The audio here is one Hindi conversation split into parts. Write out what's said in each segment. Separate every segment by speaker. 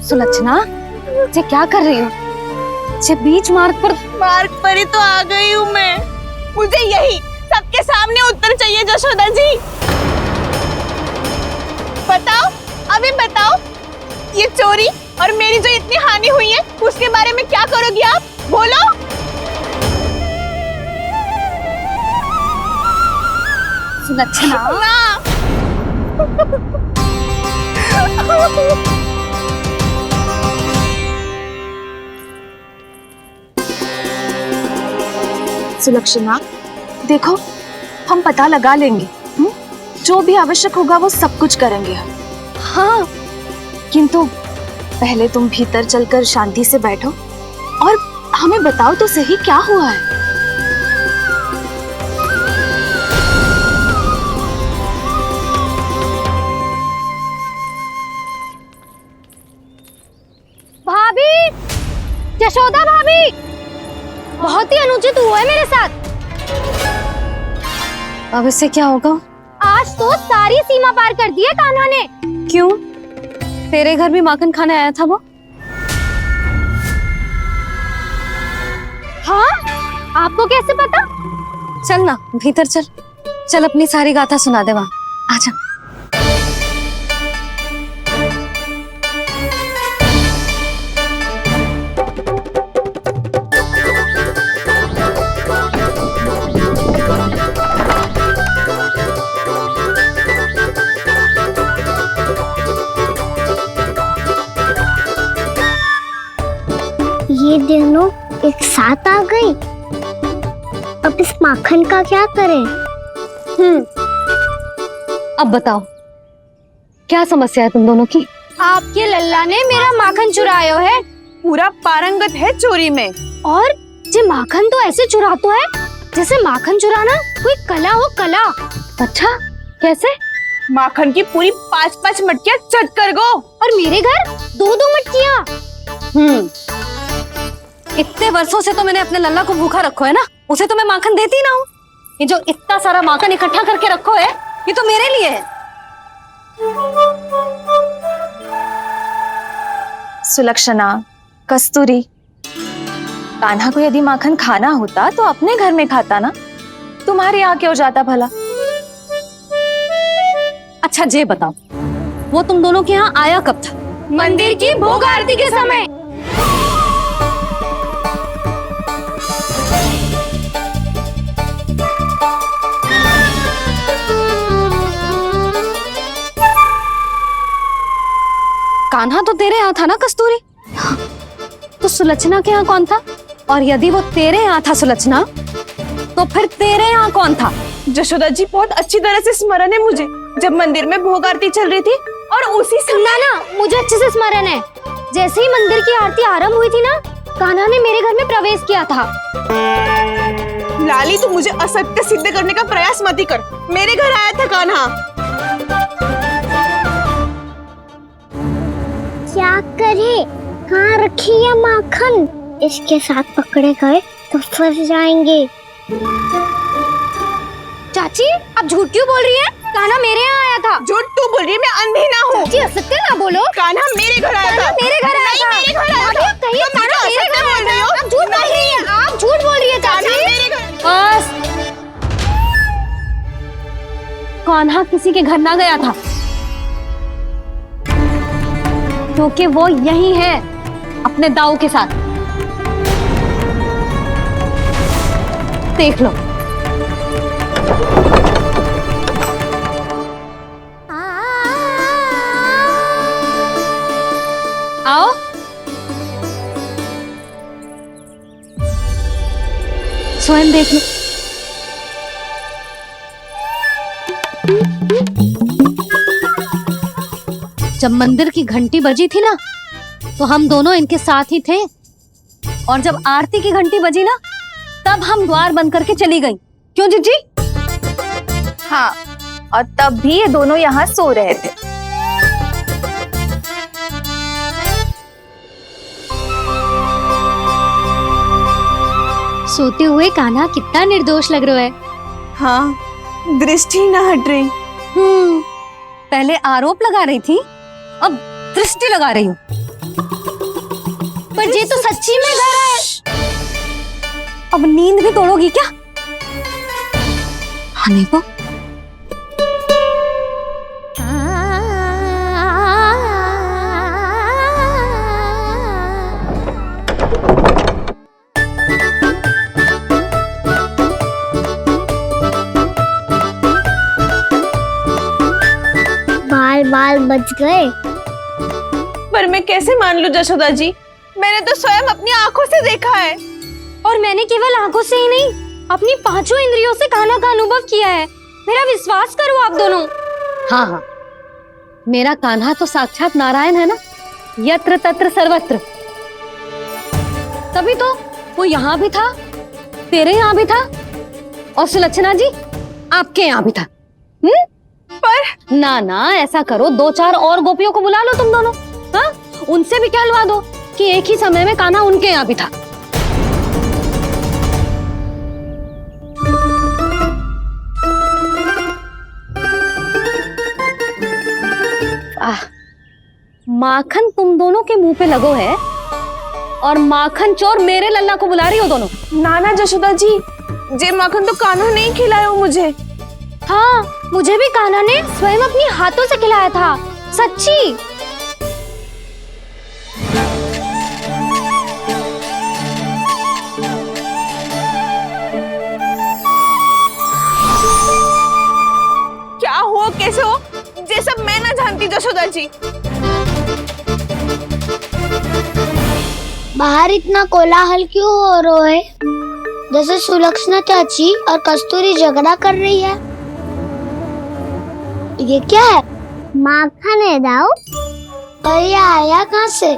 Speaker 1: सुलक्षणा, ये क्या कर रही हो? ये बीच मार्ग पर
Speaker 2: ही तो आ गई हूँ मैं। मुझे यही सबके सामने उत्तर चाहिए जशोदा जी। बताओ, अभी बताओ, ये चोरी और मेरी जो इतनी हानि हुई है उसके बारे में क्या करोगी आप? बोलो।
Speaker 1: सुलक्षणा, सुलक्षणा, देखो हम पता लगा लेंगे, जो भी आवश्यक होगा वो सब कुछ करेंगे हम। हाँ, किंतु पहले तुम भीतर चलकर शांति से बैठो और हमें बताओ तो सही क्या हुआ है।
Speaker 3: भाभी, यशोदा भाभी, बहुत ही अनुचित हुआ है मेरे साथ।
Speaker 1: अब इससे क्या होगा?
Speaker 3: आज तो सारी सीमा पार कर दी है कान्हा ने।
Speaker 1: क्यों? तेरे घर भी माखन खाने आया था वो?
Speaker 3: हाँ, आपको कैसे पता?
Speaker 1: चल ना भीतर चल, चल अपनी सारी गाथा सुना दे वहाँ। आजा।
Speaker 3: ये दोनों एक साथ आ गई। अब इस माखन का क्या करें?
Speaker 1: अब बताओ क्या समस्या है तुम दोनों की?
Speaker 3: आपके लल्ला ने मेरा माखन चुराया है।
Speaker 2: पूरा पारंगत है चोरी में।
Speaker 3: और ये माखन तो ऐसे चुराता है जैसे माखन चुराना कोई कला हो, कला।
Speaker 1: अच्छा, कैसे?
Speaker 2: माखन की पूरी 5-5 मटकियां चट कर गो।
Speaker 3: और मेरे घर 2-2 मटकियां।
Speaker 1: इतने वर्षों से तो मैंने अपने लल्ला को भूखा रखो है ना, उसे तो मैं माखन देती ना हूँ। ये जो इतना सारा माखन इकट्ठा करके रखो है, ये तो मेरे लिए है। सुलक्षणा, कस्तूरी, कान्हा को यदि माखन खाना होता तो अपने घर में खाता ना, तुम्हारे यहाँ क्यों जाता भला? अच्छा ये बताओ, वो तुम दोनों के यहाँ आया कब था?
Speaker 3: मंदिर की भोग आरती के समय।
Speaker 1: कान्हा तो तेरे यहाँ था ना कस्तूरी? तो सुलक्षणा के यहाँ कौन था? और यदि वो तेरे यहाँ था सुलक्षणा, तो फिर तेरे यहाँ कौन था?
Speaker 2: जशोदा जी, बहुत अच्छी तरह से स्मरण है मुझे, जब मंदिर में भोग आरती चल रही थी और उसी समय
Speaker 3: ना, मुझे अच्छे से स्मरण है। जैसे ही मंदिर की आरती आरंभ हुई थी ना, कान्हा ने मेरे घर में प्रवेश किया था।
Speaker 2: लाली, तू मुझे असत्य सिद्ध करने का प्रयास मत ही कर। मेरे घर आया था कान्हा।
Speaker 3: क्या करे? कहाँ रखी है माखन? इसके साथ पकड़े गए तो फंस जाएंगे। चाची, आप झूठ क्यों बोल रही हैं? कान्हा मेरे यहाँ आया था।
Speaker 2: झूठ तू बोल रही है? मैं अंधी ना हूँ।
Speaker 3: चाची, असत्य ना बोलो।
Speaker 2: कान्हा मेरे घर आया था।
Speaker 3: मेरे घर आया था।
Speaker 2: मेरे घर आया था।
Speaker 3: कहिए कान्हा मेरे घर आया था। आप झूठ बोल रही हैं। आप झूठ बोल रही है चाची।
Speaker 1: बस, कान्हा किसी के घर ना गया था, क्योंकि वो यही है अपने दाऊ के साथ। देख लो। आओ। स्वयं देख लो। जब मंदिर की घंटी बजी थी ना, तो हम दोनों इनके साथ ही थे, और जब आरती की घंटी बजी ना, तब हम द्वार बंद करके चली गई। क्यों जीजी?
Speaker 4: हाँ, और तब भी ये दोनों यहाँ सो रहे थे।
Speaker 3: सोते हुए कान्हा कितना निर्दोष लग रहा है।
Speaker 2: हाँ, दृष्टि ना हट रही।
Speaker 1: पहले आरोप लगा रही थी, अब दृष्टि लगा रही हूँ।
Speaker 3: ये तो सच्ची में घर है।
Speaker 4: अब नींद भी तोड़ोगी क्या? हनी को
Speaker 3: बाल बाल बच गए।
Speaker 2: पर मैं कैसे मान लूं जशोदा जी, मैंने तो स्वयं अपनी आंखों से देखा है।
Speaker 5: और मैंने केवल आंखों से ही नहीं, अपनी पांचों इंद्रियों से कान्हा का अनुभव किया है। मेरा विश्वास करो आप दोनों।
Speaker 6: हाँ हाँ, मेरा कान्हा तो साक्षात नारायण है ना, यत्र तत्र सर्वत्र। तभी तो वो यहाँ भी था, तेरे यहाँ भी था, और सुलक्षणा जी आपके यहाँ भी था।
Speaker 2: पर
Speaker 6: ना ना, ऐसा करो, 2-4 और गोपियों को बुला लो तुम दोनों। हाँ, उनसे भी कहलवा दो कि एक ही समय में कान्हा उनके यहाँ भी था। माखन तुम दोनों के मुंह पे लगो है, और माखन चोर मेरे लल्ला को बुला रही हो दोनों।
Speaker 2: नाना जशोदा जी, जे माखन तो कान्हा नहीं खिलाया मुझे।
Speaker 5: हाँ, मुझे भी कान्हा ने स्वयं अपनी हाथों से खिलाया था, सच्ची।
Speaker 2: क्या हो कैसे हो, ये सब मैं ना जानती जशोदा जी।
Speaker 3: बाहर इतना कोलाहल क्यों हो रहा है? जैसे सुलक्षणा चाची और कस्तूरी झगड़ा कर रही है। ये क्या है? माखन है दाऊ। और ये आया कहाँ से?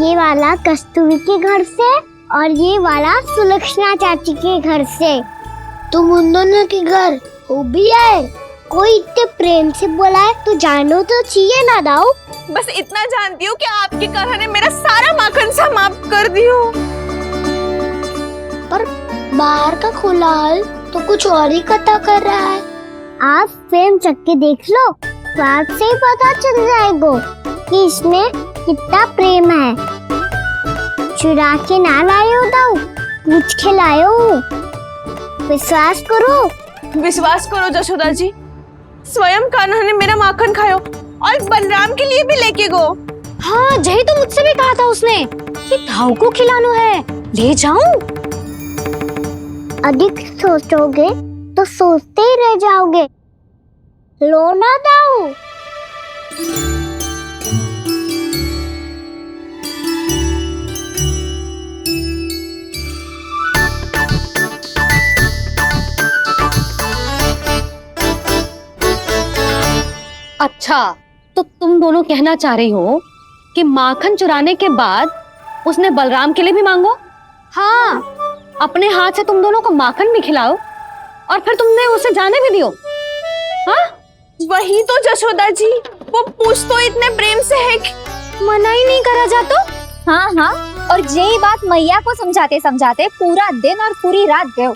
Speaker 3: ये वाला कस्तूरी के घर से और ये वाला सुलक्षणा चाची के घर से। तुम उन दोनों के घर हो भी आए? कोई इतने प्रेम से बोला है तो जानो तो चाहिए ना दाऊ।
Speaker 2: बस इतना जानती हूँ कि आपके कान्हा ने मेरा सारा माखन समाप्त कर दियो।
Speaker 3: पर बाहर का कोलाहल तो कुछ और ही कथा कर रहा है। आप फिल्म चख के देख लो, तो आपसे ही पता चल जाएगा कि इसमें कितना प्रेम है। चुरा के ना लाए हो दाऊ, पूछ के लाए हो। विश्वास करो
Speaker 2: जशोदा जी, स्वयं कान्हा ने मेरा माखन खायो और बलराम के लिए भी लेके गो।
Speaker 5: हाँ, यही तो मुझसे भी कहा था उसने कि दाऊ को खिलाना है, ले जाऊं।
Speaker 3: अधिक सोचोगे तो सोचते ही रह जाओगे। लो ना दाऊ।
Speaker 6: अच्छा, तो तुम दोनों कहना चाह रही हो कि माखन चुराने के बाद उसने बलराम के लिए भी मांगो?
Speaker 5: हाँ,
Speaker 6: अपने हाथ से तुम दोनों को माखन भी खिलाओ और फिर तुमने उसे जाने भी दियो। हाँ,
Speaker 2: वही तो जशोदा जी, वो पूछ तो इतने प्रेम से है कि
Speaker 5: मना ही नहीं करा जाता।
Speaker 4: हाँ हाँ, और यही बात मैया को समझाते समझाते पूरा दिन और पूरी रात गए।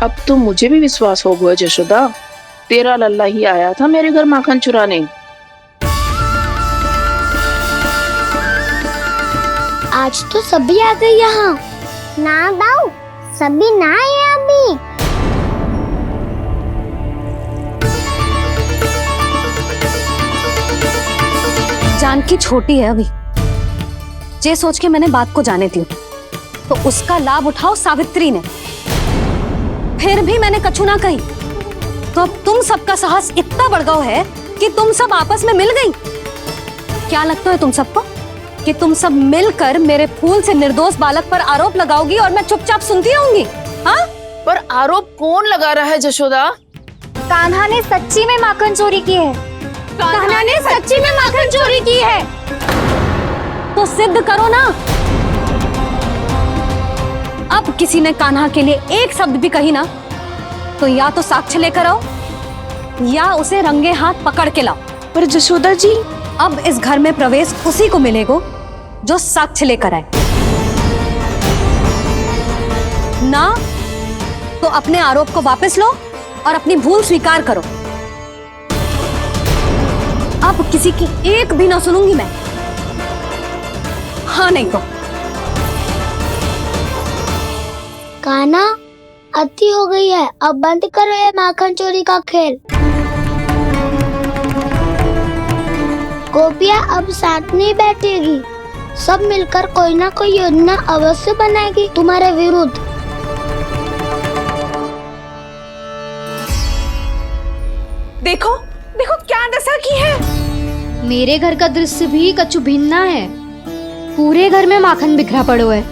Speaker 7: अब तो मुझे भी विश्वास हो गया जशोदा, तेरा लल्ला ही आया था मेरे घर माखन चुराने।
Speaker 3: आज तो सभी आ गए यहाँ। ना दाऊ, सभी ना आए अभी।
Speaker 6: जानकी छोटी है अभी, ये सोच के मैंने बात को जाने दी, तो उसका लाभ उठाओ सावित्री ने। फिर भी मैंने कछु ना कही, तो अब तुम सबका साहस इतना बढ़ गया है कि तुम सब आपस में मिल गई। क्या लगता है तुम सबको कि तुम सब मिलकर मेरे फूल से निर्दोष बालक पर आरोप लगाओगी और मैं चुपचाप सुनती रहूंगी? हाँ,
Speaker 7: पर आरोप कौन लगा रहा है जशोदा?
Speaker 4: कान्हा ने सच्ची में माखन चोरी की है।
Speaker 5: कान्हा ने सच्ची में माखन चोरी की है।
Speaker 6: तो सिद्ध करो ना। अब किसी ने कान्हा के लिए एक शब्द भी कही ना, तो या तो साक्ष्य लेकर आओ या उसे रंगे हाथ पकड़ के लाओ।
Speaker 2: पर जशोदा जी,
Speaker 6: अब इस घर में प्रवेश उसी को मिलेगा जो साक्ष्य लेकर आए। ना तो अपने आरोप को वापस लो और अपनी भूल स्वीकार करो। अब किसी की एक भी ना सुनूंगी मैं। हाँ नहीं तो
Speaker 3: कान्हा, अति हो गई है, अब बंद करो ये माखन चोरी का खेल। गोपिया अब साथ नहीं बैठेगी, सब मिलकर कोई ना कोई योजना अवश्य बनाएगी तुम्हारे विरुद्ध।
Speaker 2: देखो देखो क्या दशा की है।
Speaker 5: मेरे घर का दृश्य भी कछु भिन्न है। पूरे घर में माखन बिखरा पड़ो है।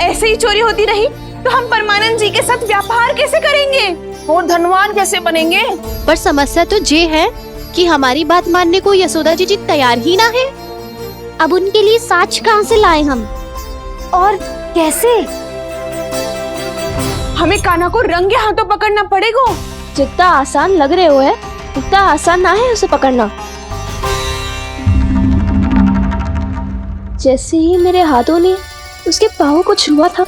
Speaker 2: ऐसे ही चोरी होती रही तो हम परमानंद जी के साथ व्यापार कैसे करेंगे
Speaker 7: और धनवान कैसे बनेंगे?
Speaker 8: पर समस्या तो ये है कि हमारी बात मानने को यशोदा जी तैयार ही ना है। अब उनके लिए साक्ष्य कहाँ से लाएं हम?
Speaker 5: और कैसे?
Speaker 2: हमें कान्हा को रंगे हाथों पकड़ना पड़ेगा।
Speaker 8: जितना आसान लग रहे हो है उतना आसान ना है उसे पकड़ना। जैसे ही मेरे हाथों ने उसके पाँव को छुआ था,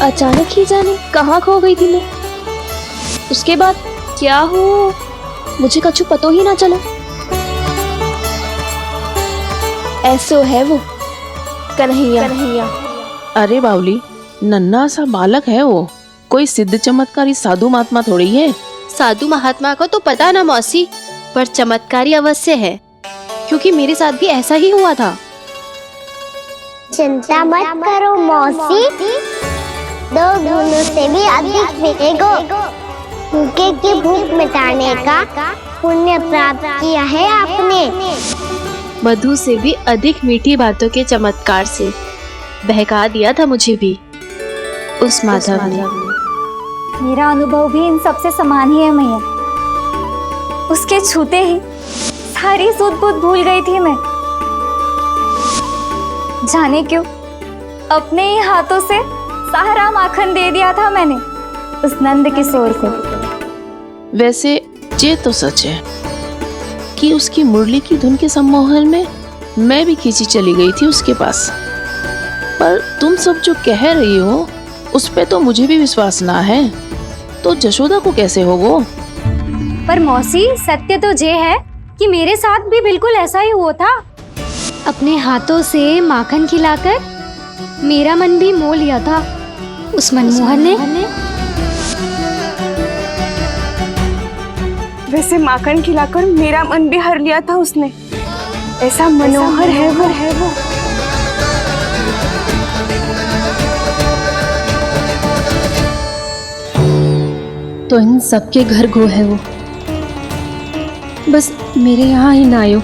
Speaker 8: अचानक ही जाने कहाँ खो गई थी मैं। उसके बाद क्या हो मुझे कछु पतो ही ना चला। ऐसो है वो कन्हैया।
Speaker 7: अरे बावली, नन्हा सा बालक है वो, कोई सिद्ध चमत्कारी साधु महात्मा थोड़ी है।
Speaker 8: साधु महात्मा को तो पता ना मौसी, पर चमत्कारी अवश्य है, क्योंकि मेरे साथ भी ऐसा ही हुआ था।
Speaker 3: चिंता मत करो मौसी, 2 गुणों से भी अधिक मिलेगा। भूखे की भूख मिटाने का पुण्य प्राप्त किया है आपने।
Speaker 8: मधु से भी अधिक मीठी बातों के चमत्कार से बहका दिया था मुझे भी उस माधव ने।
Speaker 4: मेरा अनुभव भी इन सबसे समान ही है मैया। उसके छूते ही सारी सूध बूध भूल गई थी मैं। जाने क्यों अपने ही हाथों से सारा माखन दे दिया था मैंने उस नंद किशोर को।
Speaker 7: वैसे ये तो सच है कि उसकी मुरली की धुन के सम्मोहन में मैं भी खींची चली गई थी उसके पास। पर तुम सब जो कह रही हो उस पे तो मुझे भी विश्वास ना है, तो जशोदा को कैसे होगा?
Speaker 5: पर मौसी, सत्य तो ये है कि मेरे साथ भी बिल्कुल ऐसा ही हुआ था। अपने हाथों से माखन खिलाकर मेरा मन भी मोह लिया था उस मनमोहन ने।
Speaker 2: वैसे माखन खिलाकर मेरा मन भी हर लिया था उसने। ऐसा मनोहर है वो।
Speaker 6: तो इन सबके घर गो है वो, बस मेरे यहाँ ही ना आयो।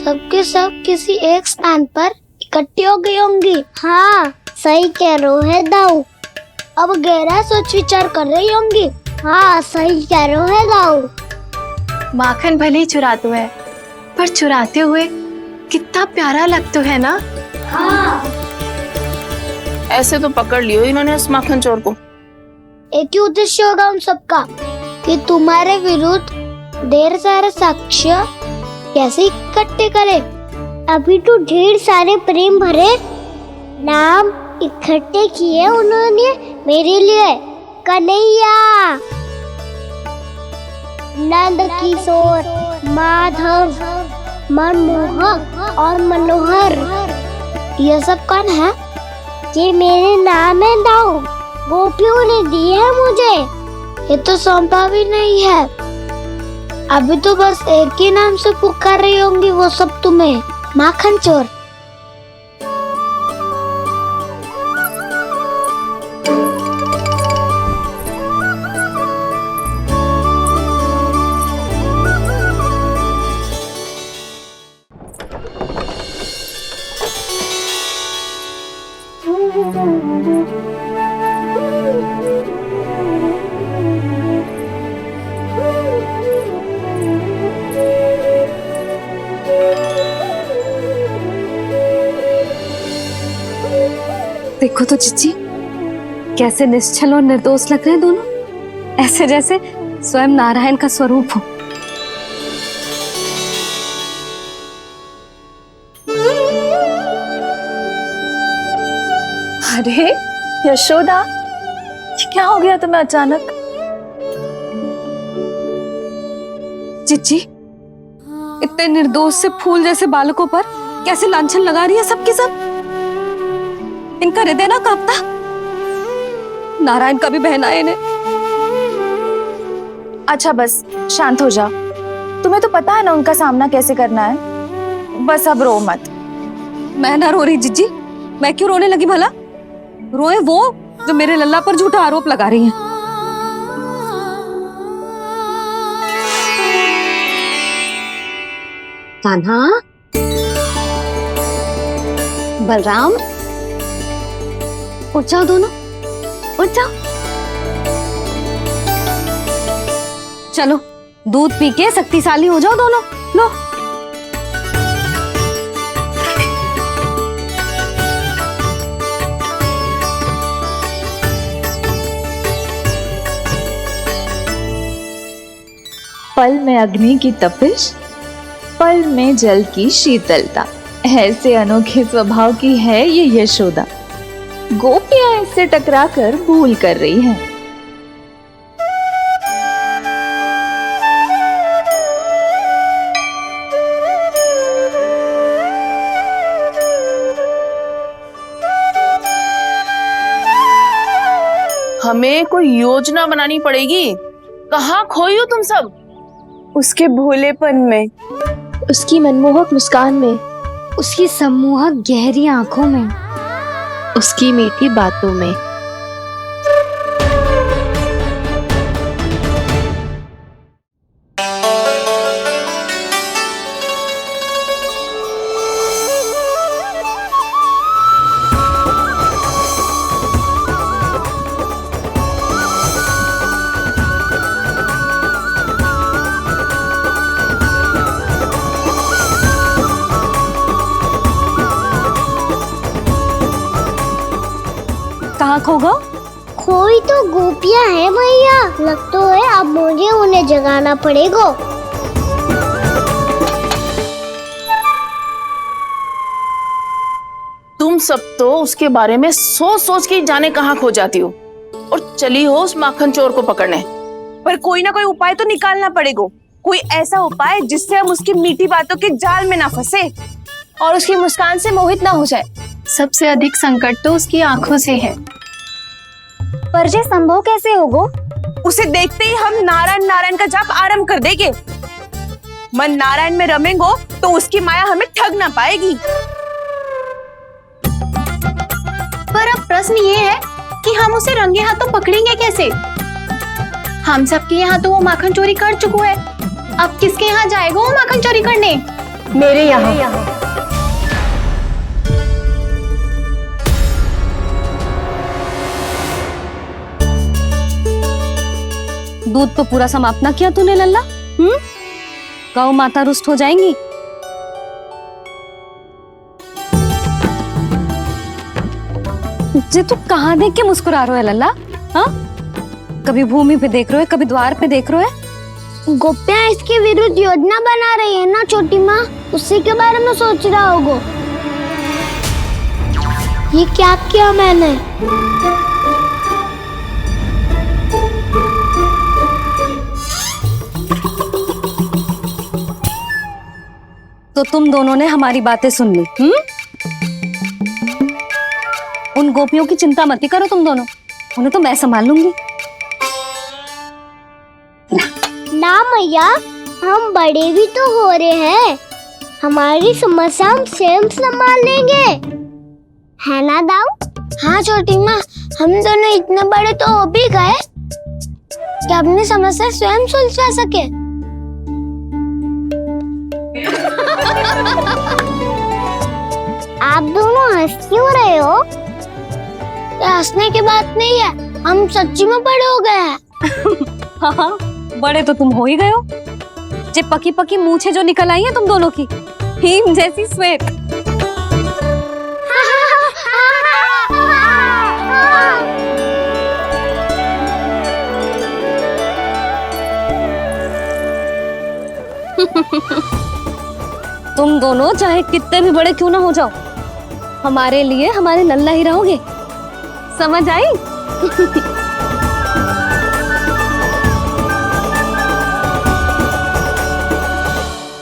Speaker 3: सबके सब किसी एक स्थान पर इकट्ठी हो गई होंगी। हाँ, सही कह रहे हो दाऊ। अब गहरा सोच विचार कर रही होंगी। हाँ, सही कह रहे हो दाऊ।
Speaker 2: माखन भले ही चुराते है, पर चुराते हुए कितना प्यारा लगता है ना।
Speaker 3: हाँ,
Speaker 7: ऐसे तो पकड़ लियो इन्होंने उस माखन चोर को।
Speaker 3: एक ही उद्देश्य होगा उन सबका कि तुम्हारे विरुद्ध ढेर सारे साक्ष्य कैसे इकट्ठे करे। अभी तो ढेर सारे प्रेम भरे नाम इकट्ठे किए उन्होंने मेरे लिए। कन्हैया, नंद किशोर, माधव, मनमोहक और मनोहर, ये सब कौन है? ये मेरे नाम है दाऊ। गोपियों ने दी है मुझे, ये तो सौंपा भी नहीं है। अभी तो बस एक ही नाम से पुकार रही होंगी वो सब तुम्हें, माखन चोर।
Speaker 6: देखो तो जीजी, कैसे निश्चल और निर्दोष लग रहे हैं दोनों, ऐसे जैसे स्वयं नारायण का स्वरूप हो।
Speaker 2: अरे यशोदा, ये क्या हो गया तुम्हें अचानक?
Speaker 6: जीजी, इतने निर्दोष से फूल जैसे बालकों पर कैसे लांछन लगा रही है सबके सब। इनका हृदय ना कांपता। नारायण का भी बहना है इन्हें।
Speaker 1: अच्छा बस शांत हो जाओ, तुम्हें तो पता है ना उनका सामना कैसे करना है। बस अब रो मत।
Speaker 6: मैं ना रो रही जिज्जी, मैं क्यों रोने लगी भला? रोए वो जो मेरे लल्ला पर झूठा आरोप लगा रही हैं।
Speaker 5: कान्हा, बलराम, उठ जाओ दोनों, उठ जाओ।
Speaker 6: चलो दूध पी के शक्तिशाली हो जाओ दोनों। लो
Speaker 9: पल में अग्नि की तपिश, पल में जल की शीतलता, ऐसे अनोखे स्वभाव की है ये यशोदा। गोपियां इससे टकराकर भूल कर रही हैं।
Speaker 7: हमें कोई योजना बनानी पड़ेगी। कहाँ खोई हो तुम सब?
Speaker 2: उसके भोलेपन में,
Speaker 8: उसकी मनमोहक मुस्कान में,
Speaker 5: उसकी सम्मोहक गहरी आंखों में,
Speaker 7: उसकी मीठी बातों में।
Speaker 6: कहाँ खो गो?
Speaker 3: कोई तो गोपियां हैं भैया, लगता है अब मुझे उन्हें जगाना पड़ेगा।
Speaker 7: तुम सब तो उसके बारे में सोच सोच के जाने कहाँ खो जाती हो और चली हो उस माखन चोर को पकड़ने।
Speaker 2: पर कोई ना कोई उपाय तो निकालना पड़ेगा। कोई ऐसा उपाय जिससे हम उसकी मीठी बातों के जाल में ना फंसे और उसकी मुस्कान से मोहित ना हो जाए।
Speaker 8: सबसे अधिक संकट तो उसकी आंखों से है।
Speaker 4: पर ये संभव कैसे होगो?
Speaker 2: उसे देखते ही हम नारायण नारायण का जाप आरंभ कर देंगे। मन नारायण में रमेंगो तो उसकी माया हमें ठग ना पाएगी।
Speaker 8: पर अब प्रश्न ये है कि हम उसे रंगे हाथों पकड़ेंगे कैसे? हम सबके यहाँ तो वो माखन चोरी कर चुका है। अब किसके यहाँ जाएगा वो माखन चोरी करने?
Speaker 2: मेरे यहाँ।
Speaker 6: दूध तो पूरा समाप्त ना किया तूने लल्ला। गौ माता रुष्ट हो जाएंगी। जे तू कहाँ देख के मुस्कुरा रहे हो लल्ला? हाँ, कभी भूमि पे देख रहे हो, कभी द्वार पे देख रहे हो।
Speaker 3: गोपियां इसके विरुद्ध योजना बना रही है ना छोटी माँ, उसी के बारे में सोच रहा होगा। ये क्या किया मैंने?
Speaker 6: तो तुम दोनों ने हमारी बातें सुन ली। उन गोपियों की चिंता मत करो तुम दोनों, उन्हें तो मैं संभाल लूंगी।
Speaker 3: ना मैया, हम बड़े भी तो हो रहे हैं, हमारी समस्या हम स्वयं संभाल लेंगे, है ना दाऊ? हाँ छोटी माँ, हम दोनों इतने बड़े तो हो भी गए कि अपनी समस्या स्वयं सुलझा सके। आप दोनों हंस क्यों रहे हो? ये हंसने की बात नहीं है, हम सच्ची में बड़े हो गए हैं।
Speaker 6: हाँ, बड़े तो तुम हो ही गए हो। जे पकी पकी मूछें जो निकल आई हैं तुम दोनों की, हिम जैसी श्वेत। तुम दोनों चाहे कितने भी बड़े क्यों ना हो जाओ, हमारे लिए हमारे लल्ला ही रहोगे। समझ आई?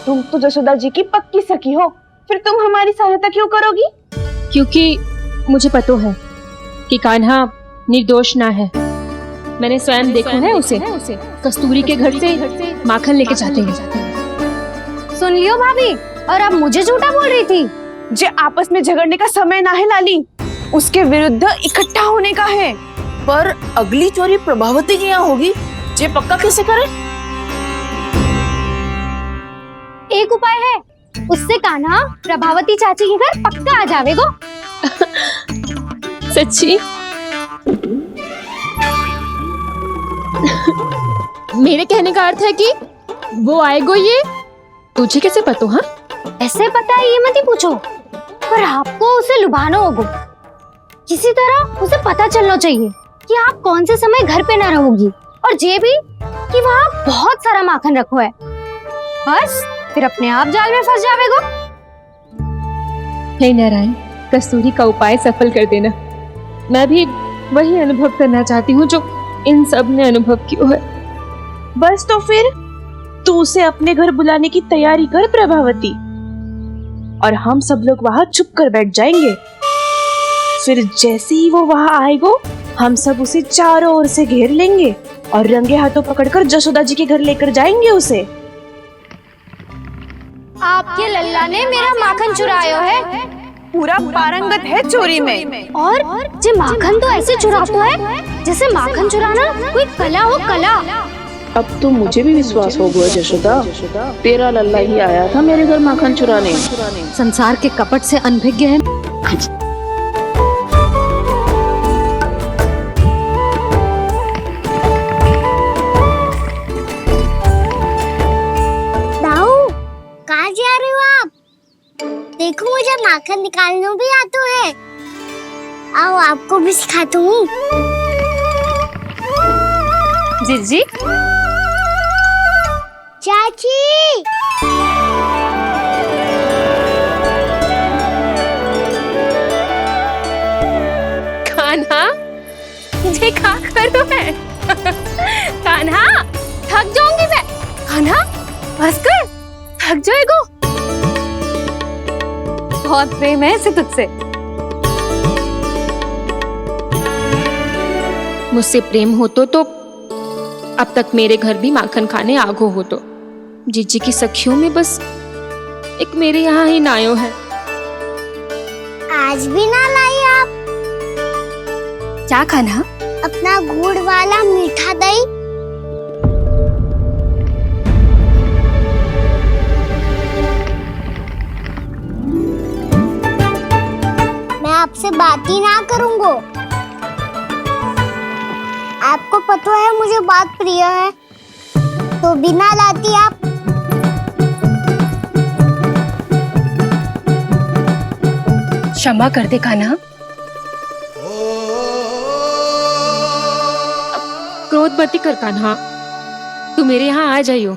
Speaker 6: तुम
Speaker 2: तो जसोदा जी की पक्की सखी हो, फिर तुम हमारी सहायता क्यों करोगी?
Speaker 8: क्योंकि मुझे पता है कि कान्हा निर्दोष ना है। मैंने स्वयं देखा है उसे कस्तूरी के घर से माखन लेके जाते हैं।
Speaker 5: सुन लियो भाभी, और अब मुझे झूठा बोल रही थी।
Speaker 2: जे आपस में झगड़ने का समय ना है लाली, उसके विरुद्ध इकट्ठा होने का है।
Speaker 7: पर अगली चोरी प्रभावती की यहाँ होगी, जे पक्का कैसे करे?
Speaker 5: एक उपाय है, उससे कान्हा प्रभावती चाची के घर पक्का आ जावेगो।
Speaker 8: सच्ची? मेरे कहने का अर्थ है कि वो आएगो, ये तुझे कैसे पता? हाँ,
Speaker 5: ऐसे पता है ये मत ही पूछो, पर आपको उसे लुभाना होगा। किसी तरह उसे पता चलना चाहिए कि आप कौन से समय घर पे ना रहोगी, और ये भी कि वहाँ बहुत सारा माखन रखो है। बस फिर अपने आप जाल में फंस जावेगो।
Speaker 8: हे नारायण, कस्तूरी का उपाय सफल कर देना। मैं भी वही अनुभव करना चाहती हूँ जो इन सब ने अनुभव किया है।
Speaker 7: बस तो फिर तू उसे अपने घर बुलाने की तैयारी कर प्रभावती, और हम सब लोग वहाँ चुप कर बैठ जाएंगे। फिर जैसे ही वो वहाँ आएगो, हम सब उसे चारों ओर से घेर लेंगे और रंगे हाथों पकड़कर जसोदा जी के घर लेकर जाएंगे उसे।
Speaker 5: आपके लल्ला ने मेरा माखन चुराया है,
Speaker 2: पूरा पारंगत है चोरी में।
Speaker 5: और जे माखन तो ऐसे चुराता है जैसे माखन चुराना कोई कला हो, कला।
Speaker 7: अब तो मुझे भी विश्वास हो गया जशोदा, तेरा लल्ला ही आया था मेरे घर माखन चुराने।
Speaker 6: संसार के कपट से अनभिज्ञ है।
Speaker 3: दाऊ, कहाँ जा रहे हो आप? देखो मुझे माखन निकालना भी आता है। आओ आपको भी सिखाता हूँ।
Speaker 5: जीजी,
Speaker 3: चाची,
Speaker 8: कान्हा, ये क्या कर रहे है? कान्हा, थक जाऊंगी मैं। कान्हा, बस कर, थक जाएगो।
Speaker 6: बहुत प्रेम है इसे तुझसे।
Speaker 8: मुझसे प्रेम होतो तो अब तक मेरे घर भी माखन खाने आगो होतो। जीजी की सखियों में बस एक मेरे यहाँ ही नायो है।
Speaker 3: आज भी ना लाई आप
Speaker 8: क्या कान्हा?
Speaker 3: अपना गुड़ वाला मीठा दही? मैं आपसे बात ही ना करूंगा। आपको पता है मुझे बात प्रिय है, तो बिना लाती आप।
Speaker 8: क्षमा कर दे कान्हा। क्रोध मत कर कान्हा, तू मेरे यहाँ आ जाइयो,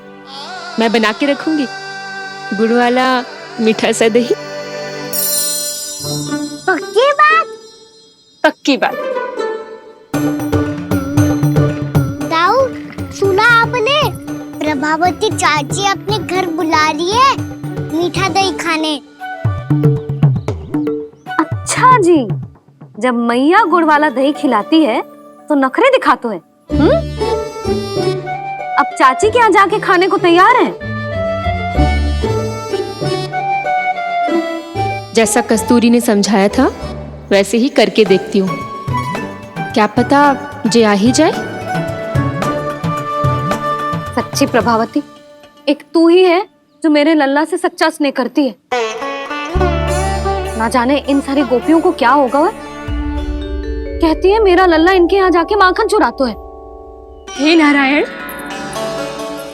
Speaker 8: मैं बना के रखूंगी गुड़ वाला मीठा सा दही।
Speaker 3: पक्की बात?
Speaker 8: पक्की बात।
Speaker 3: दाऊ, सुना आपने? प्रभावती चाची अपने घर बुला रही है मीठा दही खाने।
Speaker 6: अच्छा जी, जब मैया गुड़ वाला दही खिलाती है तो नखरे दिखाते हैं। अब चाची के यहाँ जाके खाने को तैयार हैं।
Speaker 8: जैसा कस्तूरी ने समझाया था वैसे ही करके देखती हूँ, क्या पता जे आ ही जाए।
Speaker 6: सच्ची प्रभावती, एक तू ही है जो मेरे लल्ला से सच्चा स्नेह करती है। ना जाने इन सारी गोपियों को क्या होगा। वह कहती है मेरा लल्ला इनके यहाँ जाके माखन चुराता है।
Speaker 8: हे नारायण,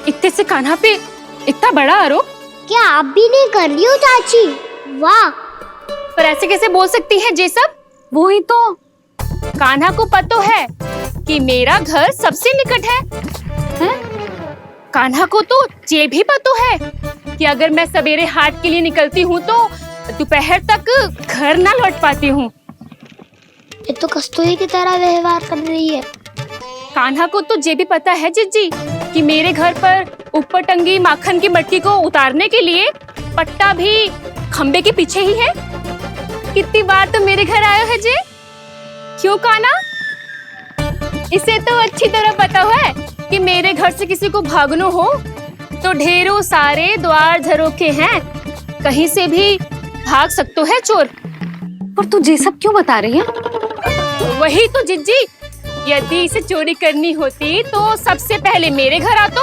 Speaker 8: इतने से कान्हा पे इतना बड़ा आरोप?
Speaker 3: क्या आप भी नहीं कर रही हो चाची? वाह!
Speaker 8: पर ऐसे कैसे बोल सकती है जे सब?
Speaker 6: वो ही तो,
Speaker 8: कान्हा को पता है कि मेरा घर सबसे निकट है? कान्हा को तो ये भी पता है कि अगर मैं सवेरे हाट के लिए निकलती हूँ तो दोपहर तक घर ना लौट पाती हूँ।
Speaker 3: ये तो कस्तूरी की तरह व्यवहार कर रही है।
Speaker 5: कान्हा को तो ये भी पता है जिज्जी कि मेरे घर पर ऊपर टंगी माखन की मटकी को उतारने के लिए पट्टा भी खंबे के पीछे ही है। कितनी बार तो मेरे घर आयो है जी। क्यों कान्हा? इसे तो अच्छी तरह पता है कि मेरे घर से किसी को भागनो हो तो ढेरों सारे द्वार झरोखे हैं, कहीं से भी भाग सकते है चोर।
Speaker 6: पर तू ये सब क्यों बता रही है?
Speaker 5: वही तो जिज्जी, यदि इसे चोरी करनी होती तो सबसे पहले मेरे घर आतो।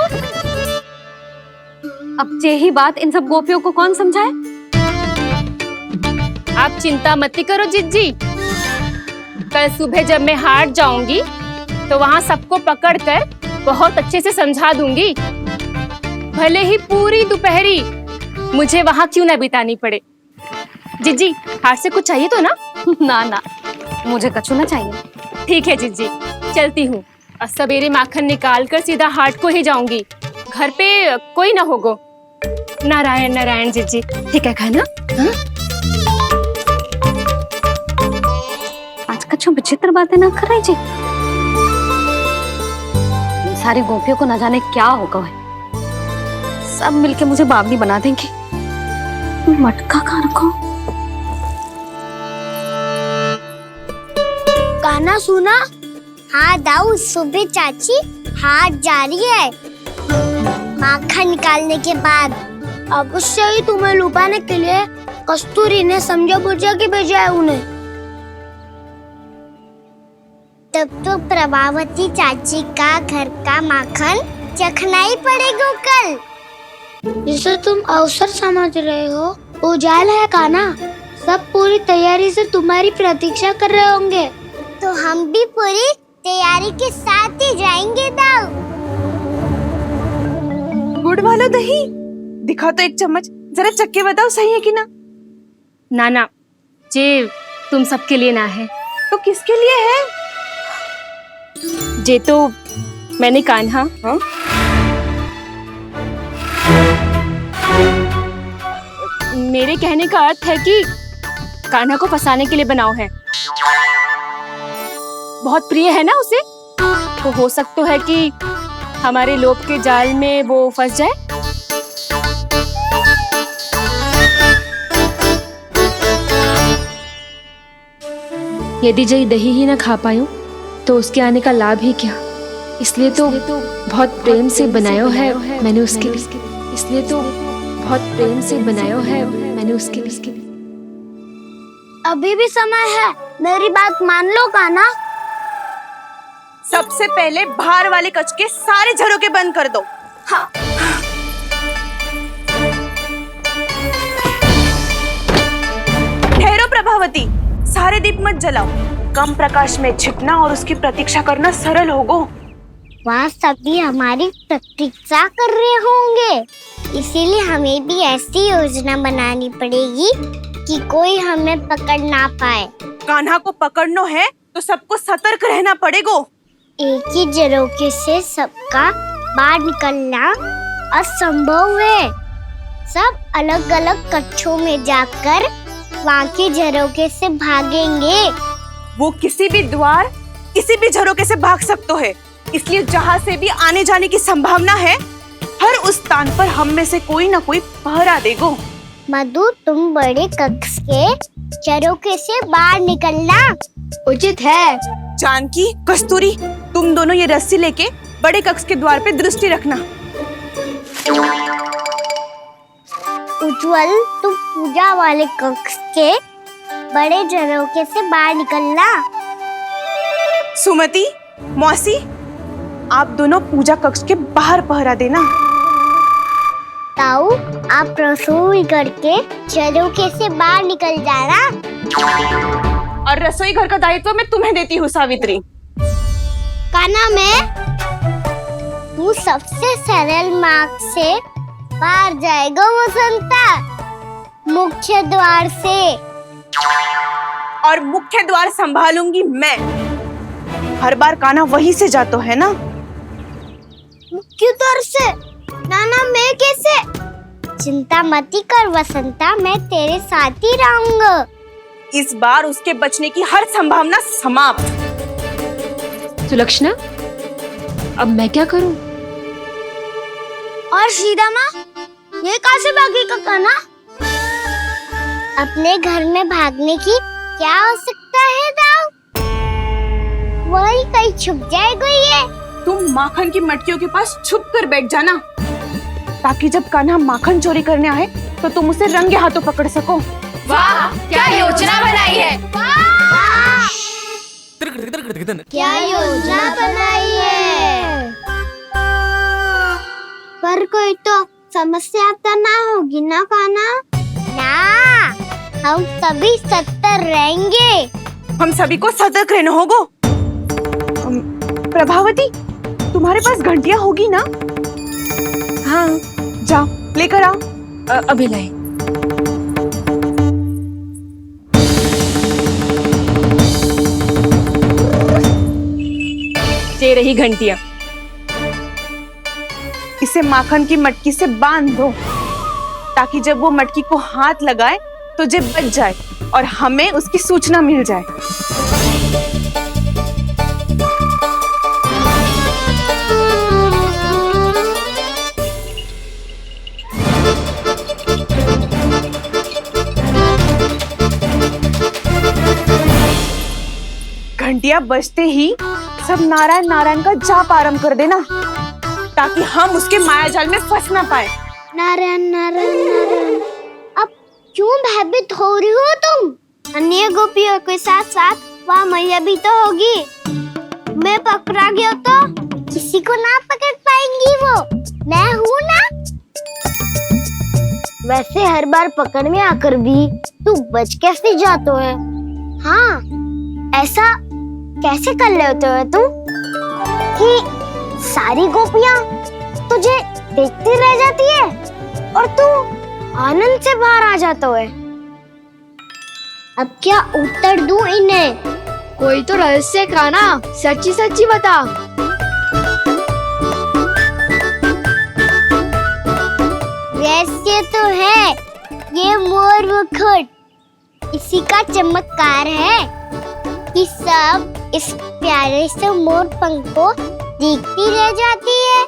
Speaker 6: अब यही बात इन सब गोपियों को कौन समझाए?
Speaker 5: आप चिंता मत करो जिज्जी, कल सुबह जब मैं हाट जाऊंगी तो वहाँ सबको पकड़कर बहुत अच्छे से समझा दूंगी, भले ही पूरी दोपहरी मुझे वहाँ क्यों ना बितानी पड़े। जिज्जी, हाट से कुछ चाहिए तो ना?
Speaker 6: ना ना, मुझे कछु ना चाहिए।
Speaker 5: ठीक है जिज्जी, चलती हूँ। और सवेरे माखन निकाल कर सीधा हाट को ही जाऊंगी, घर पे कोई ना होगो। नारायण नारायण जिज्जी, ठीक है खाना? हाँ?
Speaker 6: आज कछु विचित्र बातें ना कर रही जी। सारी गोपियों को न जाने क्या होगा है, सब मिलके मुझे बावली बना देंगे। मटका कहाँ रखो?
Speaker 3: गाना सुना? हाँ दाऊ, सुबह चाची हाट जा रही है माखन निकालने के बाद। अवश्य ही तुम्हें लुभाने के लिए कस्तूरी ने समझा बुझा के भेजा है उन्हें। तब तो प्रभावती चाची का घर का माखन चखना ही पड़ेगा कल। जिसे तुम अवसर समझ रहे हो, उजाला है काना। सब पूरी तैयारी से तुम्हारी प्रतीक्षा कर रहे होंगे। तो हम भी पूरी तैयारी के साथ ही जाएंगे दाऊ।
Speaker 2: गुड़ वाला दही दिखाओ तो एक चम्मच, जरा चक्के बताओ सही है कि ना?
Speaker 5: ना ना, जे तुम सबके लिए ना है।
Speaker 2: तो किसके लिए है?
Speaker 5: जे तो मैंने कान्हा, हाँ? मेरे कहने का अर्थ है कि कान्हा को फंसाने के लिए बनाओ है। बहुत प्रिय है ना उसे, तो हो सकता है कि हमारे लोभ के जाल में वो फंस जाए।
Speaker 8: यदि जय दही ही न खा पायो तो उसके आने का लाभ ही क्या। इसलिए तो बहुत प्रेम से बनायो है मैंने उसके लिए। इसलिए तो बहुत प्रेम से बनायो है मैंने उसके लिए।
Speaker 3: अभी भी समय है, मेरी बात मान लो काना।
Speaker 2: सबसे पहले बाहर वाले कच के सारे झरोके बंद कर दो। हाँ। ठहरो प्रभावती, सारे दीप मत जलाओ। कम प्रकाश में छिपना और उसकी प्रतीक्षा करना सरल होगो।
Speaker 3: वहाँ सभी हमारी प्रतीक्षा कर रहे होंगे, इसीलिए हमें भी ऐसी योजना बनानी पड़ेगी कि कोई हमें पकड़ ना पाए।
Speaker 2: कान्हा को पकड़ना है तो सबको सतर्क रहना पड़ेगा।
Speaker 3: एक ही झरोके से सबका बाहर निकलना असंभव है। सब अलग अलग कक्षों में जाकर वहाँ के झरोके से भागेंगे।
Speaker 2: वो किसी भी द्वार, किसी भी झरोके से भाग सकते है, इसलिए जहाँ से भी आने जाने की संभावना है, हर उस स्थान पर हम में से कोई ना कोई पहरा देगो।
Speaker 3: मधु, तुम बड़े कक्ष के झरोके से बाहर निकलना उचित है।
Speaker 2: जानकी, कस्तूरी, तुम दोनों ये रस्सी लेके बड़े कक्ष के द्वार पे दृष्टि रखना।
Speaker 3: उज्जवल, तुम पूजा वाले कक्ष के बड़े झरोके से बाहर निकलना।
Speaker 2: सुमति, मौसी, आप दोनों पूजा कक्ष के बाहर पहरा देना।
Speaker 3: ताऊ, आप रसोई करके झरोके से बाहर निकल जाना।
Speaker 2: और रसोई घर का दायित्व मैं तुम्हें देती हूँ सावित्री।
Speaker 3: काना, मैं तू सबसे सरल मार्ग से बाहर जाएगा वसंता, मुख्य द्वार से।
Speaker 2: और मुख्य द्वार संभालूंगी मैं। हर बार कान्हा वहीं से जातो है ना?
Speaker 3: मुख्य द्वार से? नाना, मैं कैसे? चिंता मत कर वसंता, मैं तेरे साथ ही रहूंगा।
Speaker 2: इस बार उसके बचने की हर संभावना समाप्त।
Speaker 8: सुलक्षणा,
Speaker 5: अब मैं क्या करूं?
Speaker 3: और सीधा माँ, ये कहाँ से भागेगा कान्हा? अपने घर में भागने की क्या हो सकता है दाऊ? वही कहीं छुप जाएगा ये।
Speaker 2: तुम माखन की मटकियों के पास छुप कर बैठ जाना, ताकि जब कान्हा माखन चोरी करने आए तो तुम उसे रंगे हाथों पकड़ सको।
Speaker 6: वाह, क्या योजना बनाई है।
Speaker 3: क्या योजना बनाई है? पर कोई तो समस्या तो ना होगी ना कान्हा? ना, हम सभी सतर्क रहेंगे।
Speaker 2: हम सभी को सतर्क रहना होगा। प्रभावती, तुम्हारे पास घंटियां होगी ना? हाँ, जाओ लेकर आओ।
Speaker 6: अभी लाई। ये रही घंटियां।
Speaker 2: इसे माखन की मटकी से बांध दो, ताकि जब वो मटकी को हाथ लगाए तो जे बच जाए और हमें उसकी सूचना मिल जाए। घंटियां बजते ही सब नारायण नारायण का जाप आरंभ कर देना, ताकि हम उसके मायाजाल में फंस ना पाए।
Speaker 3: नारायण नारायण नारायण। अब क्यों भयभीत हो रही हो तुम? अन्य गोपियों के साथ साथ वहाँ मैया भी तो होगी। मैं पकड़ा गया तो किसी को ना पकड़ पाएंगी वो। मैं हूँ ना। वैसे हर बार पकड़ में आकर भी तू बच कैसे जातो है? हाँ, ऐसा कैसे कर लेते हो तुम कि सारी गोपियाँ तुझे देखती रह जाती है और तू आनंद से बाहर आ जाता है? अब क्या उत्तर दूं इन्हें?
Speaker 5: कोई तो रहस्य कान्हा, सच्ची सच्ची बता।
Speaker 3: रहस्य तो है, ये मोर मुकुट इसी का चमत्कार है कि सब इस प्यारे से मोर पंख को देखती रह जाती है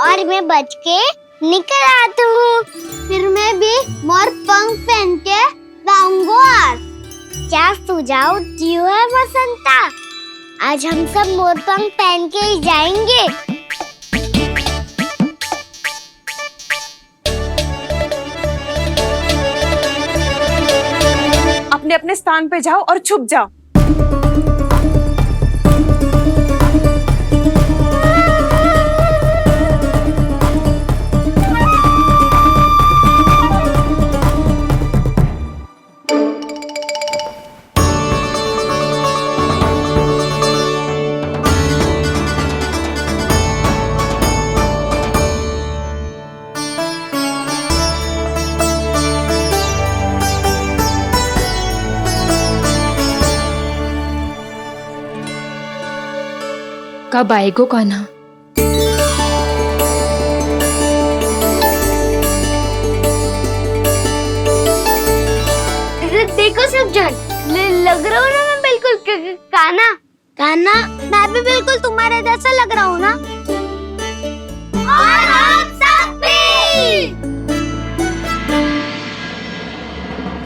Speaker 3: और मैं बच के निकल आता हूँ। फिर मैं भी मोर पंख पहन के गाऊंगा। क्या सुझाव दियो है बसंता? आज हम सब मोर पंख पहन के ही जाएंगे।
Speaker 2: अपने अपने स्थान पे जाओ और छुप जाओ।
Speaker 5: कब आएगो कान्हा?
Speaker 3: देखो सब जन, लग रहा हूँ ना मैं बिल्कुल कान्हा। कान्हा, मैं भी बिल्कुल तुम्हारे जैसा लग रहा हूँ ना? और हम सब भी।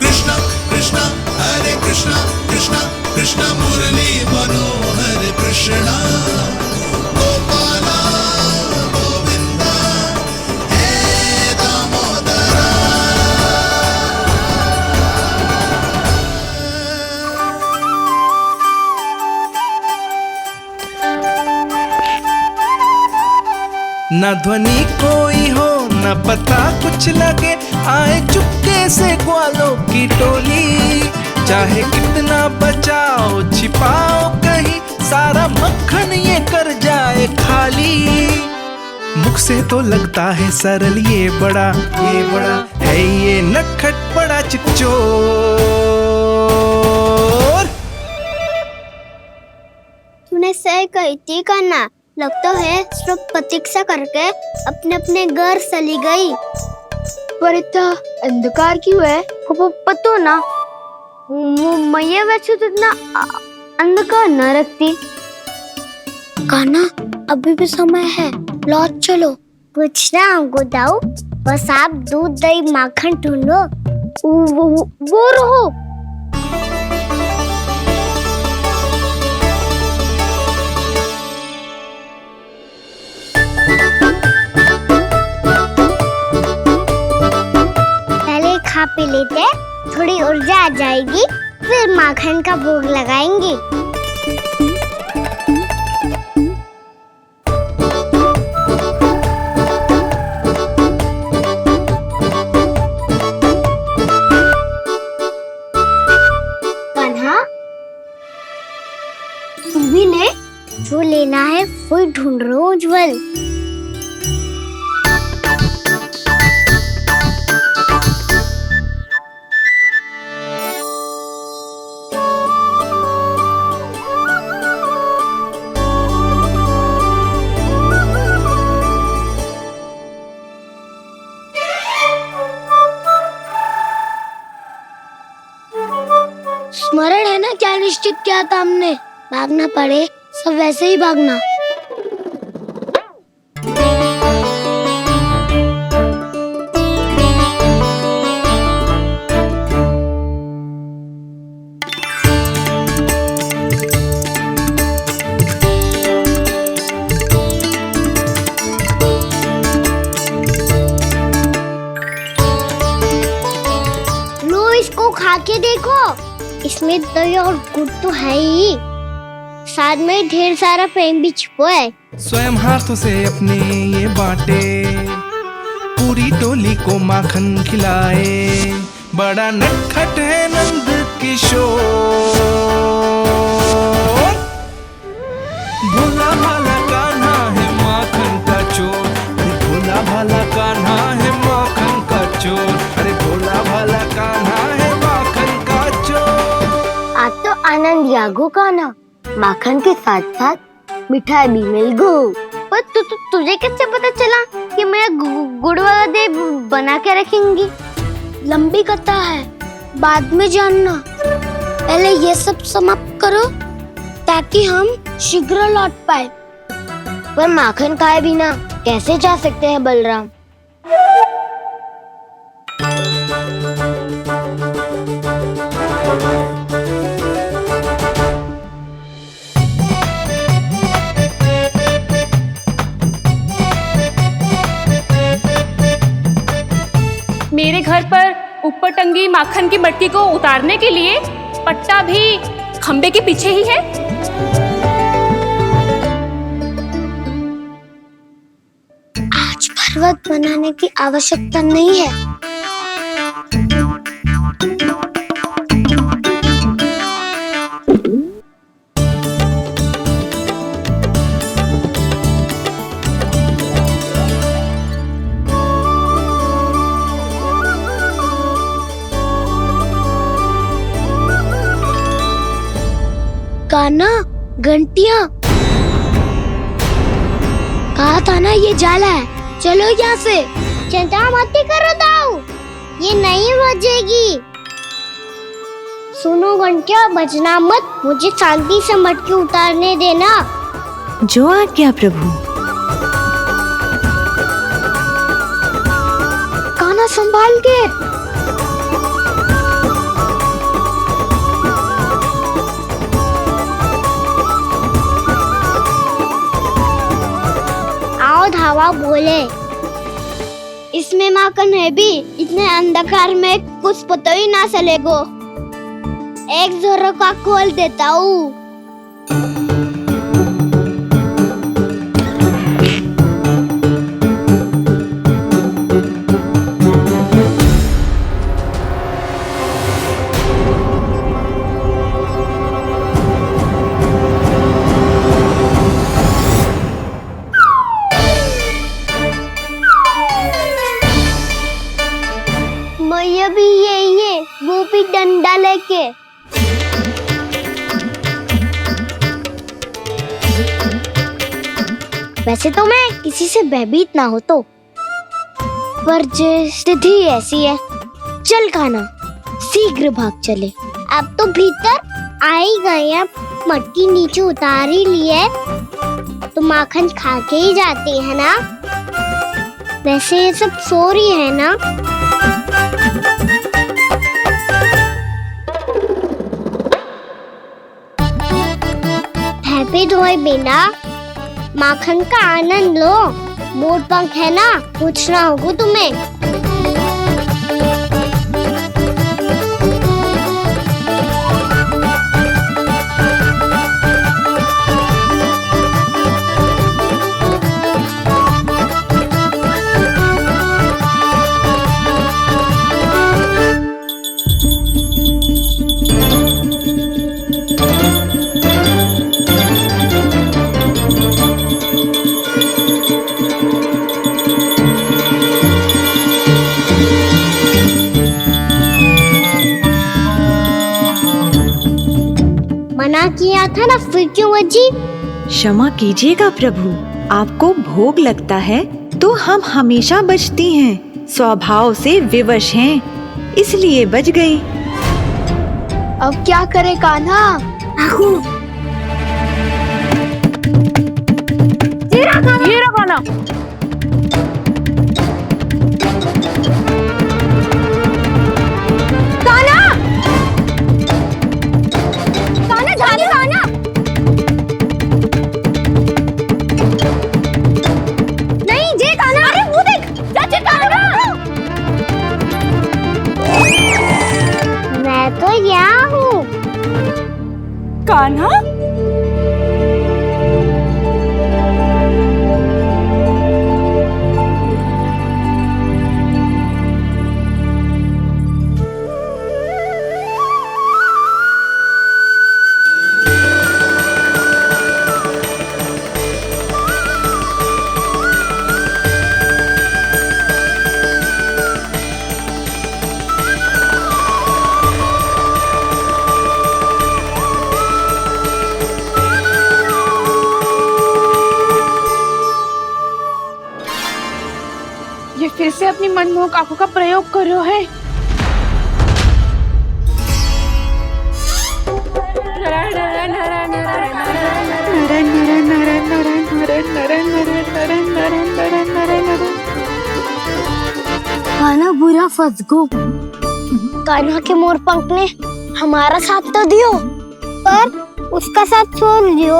Speaker 10: कृष्णा कृष्णा हरे कृष्णा कृष्णा कृष्णा मुरली मनोहर कृष्णा गोपाला गोविंदा हे दामोदरा।
Speaker 11: न ध्वनि कोई हो न पता कुछ लगे, आए चुपके से ग्वालों की टोली। चाहे कितना बचाओ छिपाओ कहीं, सारा मक्खन ये कर जाए खाली। मुख से तो लगता है सरल ये बड़ा है ये नटखट बड़ा चिकचोर।
Speaker 3: तूने सही कही थी कान्हा। लगता है सिर्फ प्रतीक्षा करके अपने अपने घर चली गई। पर इतना अंधकार क्यों है? पतो ना, मैया वैसे तो इतना अंधकार न रखती। कान्हा, अभी भी समय है, लौट चलो। कुछ ना हमको दाऊ, बस आप दूध दही माखन ढूंढो। वो रहो। पहले खा पी लेते, थोड़ी ऊर्जा आ जाएगी, फिर माखन का भोग लगाएंगे। कान्हा, तू भी ले, जो लेना है वही ढूंढ रहा हूँ उज्जवल। स्मरण है ना क्या निश्चित किया था हमने? भागना पड़े सब वैसे ही भागना। लो, इसको खा के देखो, इसमें दही और गुड़ तो है ही, साथ में ढेर सारा प्रेम भी छुपा है।
Speaker 11: स्वयं हाथों से अपने ये बांटे, पूरी टोली को माखन खिलाए, बड़ा नटखट है नंद किशोर, भोला भाला कान्हा है माखन का चोर, अरे भोला भाला कान्हा है माखन का चोर, अरे भोला भाला कान्हा है माखन का चोर।
Speaker 3: आज तो आनंद यागो कान्हा, माखन के साथ साथ मिठाई भी मिल गई। पर तुझे कैसे पता चला कि मैं गुड़ वाला दे बना के रखेंगी? लंबी कथा है, बाद में जानना। पहले ये सब समाप्त करो ताकि हम शीघ्र लौट पाए। पर माखन खाए बिना कैसे जा सकते हैं बलराम?
Speaker 12: मेरे घर पर ऊपर टंगी माखन की मटकी को उतारने के लिए पट्टा भी खंबे के पीछे ही है।
Speaker 3: आज पर्वत बनाने की आवश्यकता नहीं है। कान्हा, घंटियां, कहा था ना ये जाला है, चलो यहाँ से। चिंता मत करो दाऊ, ये नहीं बजेगी। सुनो घंटियां, बजना मत, मुझे शांति से मटकी उतारने देना।
Speaker 2: जो आज्ञा प्रभु। कान्हा संभाल के।
Speaker 3: धावा बोले, इसमें माखन है भी, इतने अंधकार में कुछ पता ही ना चलेगो। एक जोरों का खोल देता हूँ। मैया भी यही है, वो भी डंडा लेके। वैसे तो मैं किसी से भयभीत ना हो तो, पर स्थिति ऐसी है। चल कान्हा, शीघ्र भाग चले। अब तो भीतर आ ही गए, अब मटकी नीचे उतार ही लिए, तो माखन खा के ही जाती है ना। वैसे ये सब सो रही है ना। हैप्पी धोए बिना माखन का आनंद लो। मोर पंख है ना, पूछना होगा तुम्हें। मना किया था ना, फिर क्यों बची?
Speaker 13: क्षमा कीजिएगा प्रभु, आपको भोग लगता है तो हम हमेशा बचती हैं, स्वभाव से विवश हैं, इसलिए बच गई।
Speaker 3: अब क्या करे कान्हा?
Speaker 2: ये रहा कान्हा।
Speaker 3: मैं तो यहाँ हूँ।
Speaker 2: कान्हा, ये फिर से अपनी मनमोहक आंखों का प्रयोग कर रहे हो है।
Speaker 3: कान्हा बुरा फंस गो। कान्हा के मोर पंख ने हमारा साथ तो दियो, पर उसका साथ छोड़ दियो।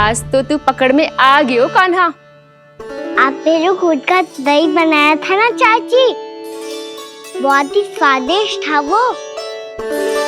Speaker 12: आज तो तू पकड़ में आ गयो कान्हा।
Speaker 3: आपने जो खुद का दही बनाया था ना चाची, बहुत ही स्वादिष्ट था वो।